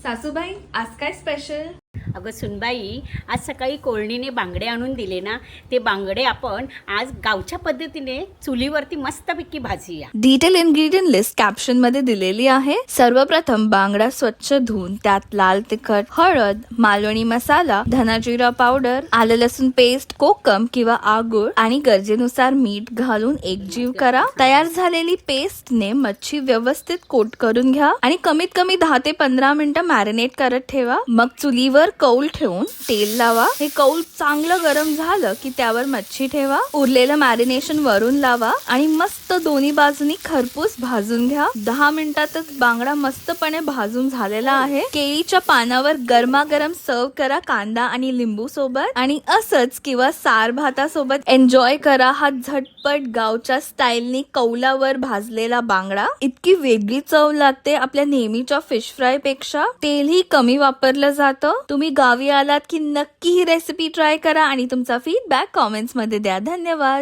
सासूबाई आज काय स्पेशल? अगं सुनबाई, आज सकाळी कोळणीने बांगडे आणून दिले ना, ते बांगडे आपण आज गावच्या पद्धतीने चुलीवरती मस्तपैकी भाजूया. डिटेल इन्ग्रेडियंट लिस्ट कॅप्शन मध्ये दिलेली आहे. सर्वप्रथम बांगडा स्वच्छ धुवून त्यात लाल तिखट, हळद, मालवणी मसाला, धना जिरा पावडर, आलं लसूण पेस्ट, कोकम किंवा आगूळ आणि गरजेनुसार मीठ घालून एकजीव करा. तयार झालेली पेस्टने मच्छी व्यवस्थित कोट करून घ्या आणि कमीत कमी 10 ते 15 मिनिटं मॅरिनेट करत ठेवा. मग चुलीवर कौल ठेवून तेल लावा. हे कौल चांगलं गरम झालं की त्यावर मच्छी ठेवा. उरलेलं मॅरिनेशन वरून लावा आणि मस्त दोन्ही बाजूनी खरपूस भाजून घ्या. 10 मिनिटातच बांगडा मस्तपणे भाजून झालेला आहे. केळीच्या पानावर गरमागरम सर्व करा कांदा आणि लिंबू सोबत आणि असंच किंवा सार भातासोबत एन्जॉय करा हा झटपट गावच्या स्टाईलनी कौलावर भाजलेला बांगडा. इतकी वेगळी चव लागते आपल्या नेहमीच्या फिश फ्राय पेक्षा. तेलही कमी वापरलं जातं. तुम्ही गावी आलात की नक्की ही रेसिपी ट्राय करा आणि तुमचा फीडबॅक कॉमेंट्स मध्ये द्या. धन्यवाद.